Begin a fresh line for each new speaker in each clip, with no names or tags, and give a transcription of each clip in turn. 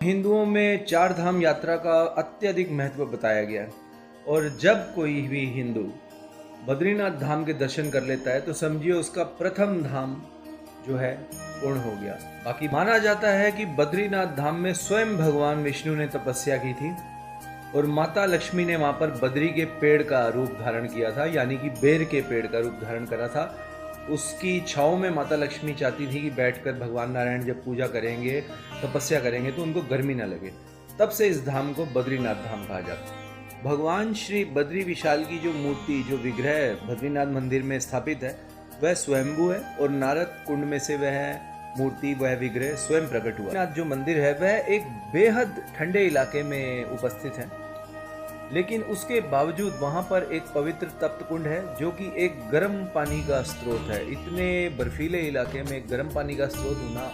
हिंदुओं में चार धाम यात्रा का अत्यधिक महत्व बताया गया है। और जब कोई भी हिंदू बद्रीनाथ धाम के दर्शन कर लेता है तो समझिए उसका प्रथम धाम जो है पूर्ण हो गया। बाकी माना जाता है कि बद्रीनाथ धाम में स्वयं भगवान विष्णु ने तपस्या की थी और माता लक्ष्मी ने वहां पर बद्री के पेड़ का रूप धारण किया था, यानी कि बेर के पेड़ का रूप धारण करा था। उसकी छांव में माता लक्ष्मी चाहती थी कि बैठकर भगवान नारायण जब पूजा करेंगे, तपस्या करेंगे तो उनको गर्मी ना लगे। तब से इस धाम को बद्रीनाथ धाम कहा जाता है। भगवान श्री बद्री विशाल की जो मूर्ति, जो विग्रह बद्रीनाथ मंदिर में स्थापित है, वह स्वयंभू है और नारद कुंड में से वह मूर्ति, वह विग्रह स्वयं प्रकट हुआ। जो मंदिर है वह एक बेहद ठंडे इलाके में उपस्थित है, लेकिन उसके बावजूद वहां पर एक पवित्र तप्त कुंड है जो कि एक गर्म पानी का स्रोत है। इतने बर्फीले इलाके में गर्म पानी का स्रोत होना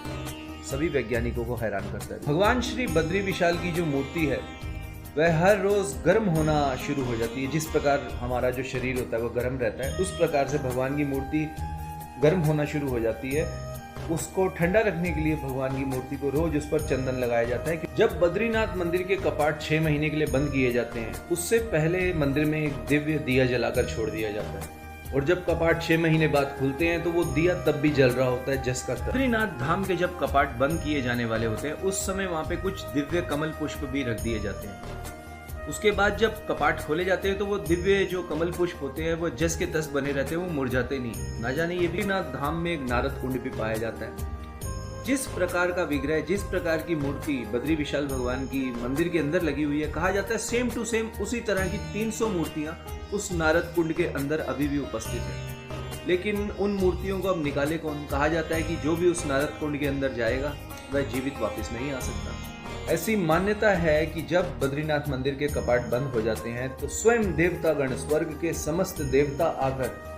सभी वैज्ञानिकों को हैरान करता है। भगवान श्री बद्री विशाल की जो मूर्ति है वह हर रोज गर्म होना शुरू हो जाती है। जिस प्रकार हमारा जो शरीर होता है वो गर्म रहता है, उस प्रकार से भगवान की मूर्ति गर्म होना शुरू हो जाती है। उसको ठंडा रखने के लिए भगवान की मूर्ति को रोज उस पर चंदन लगाया जाता है। जब बद्रीनाथ मंदिर के कपाट 6 महीने के लिए बंद किए जाते हैं, उससे पहले मंदिर में एक दिव्य दिया जलाकर छोड़ दिया जाता है और जब कपाट 6 महीने बाद खुलते हैं तो वो दिया तब भी जल रहा होता है जस का तब। बद्रीनाथ धाम के जब कपाट बंद किए जाने वाले होते हैं उस समय वहाँ पे कुछ दिव्य कमल पुष्प भी रख दिए जाते हैं। उसके बाद जब कपाट खोले जाते हैं तो वो दिव्य जो कमल पुष्प होते हैं वो जस के तस बने रहते हैं, वो मुरझाते नहीं। ना जाने ये बद्रीनाथ धाम में एक नारद कुंड भी पाया जाता है। जिस प्रकार का विग्रह, जिस प्रकार की मूर्ति बद्री विशाल भगवान की मंदिर के अंदर लगी हुई है, कहा जाता है सेम टू सेम उसी तरह की 300 मूर्तियां उस नारद कुंड के अंदर अभी भी उपस्थित है। लेकिन उन मूर्तियों को अब निकाले कौन? कहा जाता है कि जो भी उस नारद कुंड के अंदर जाएगा वह जीवित वापस नहीं आ सकता। ऐसी मान्यता है कि जब बद्रीनाथ मंदिर के कपाट बंद हो जाते हैं तो स्वयं देवतागण, स्वर्ग के समस्त देवता आकर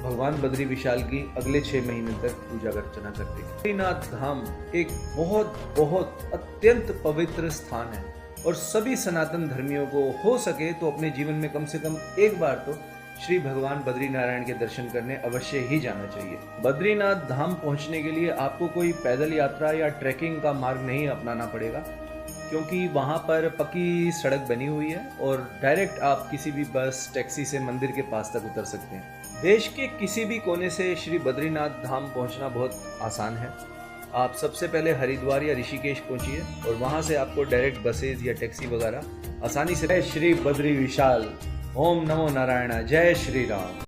भगवान बद्री विशाल की अगले 6 महीने तक पूजा अर्चना करते हैं। बद्रीनाथ धाम एक बहुत अत्यंत पवित्र स्थान है और सभी सनातन धर्मियों को हो सके तो अपने जीवन में कम से कम एक बार तो श्री भगवान बद्री नारायण के दर्शन करने अवश्य ही जाना चाहिए। बद्रीनाथ धाम पहुंचने के लिए आपको कोई पैदल यात्रा या ट्रैकिंग का मार्ग नहीं अपनाना पड़ेगा, क्योंकि वहां पर पक्की सड़क बनी हुई है और डायरेक्ट आप किसी भी बस, टैक्सी से मंदिर के पास तक उतर सकते हैं। देश के किसी भी कोने से श्री बद्रीनाथ धाम पहुंचना बहुत आसान है। आप सबसे पहले हरिद्वार या ऋषिकेश पहुंचिए और वहां से आपको डायरेक्ट बसेज या टैक्सी वगैरह आसानी से। श्री बद्री विशाल। ओम नमो नारायण। जय श्री राम।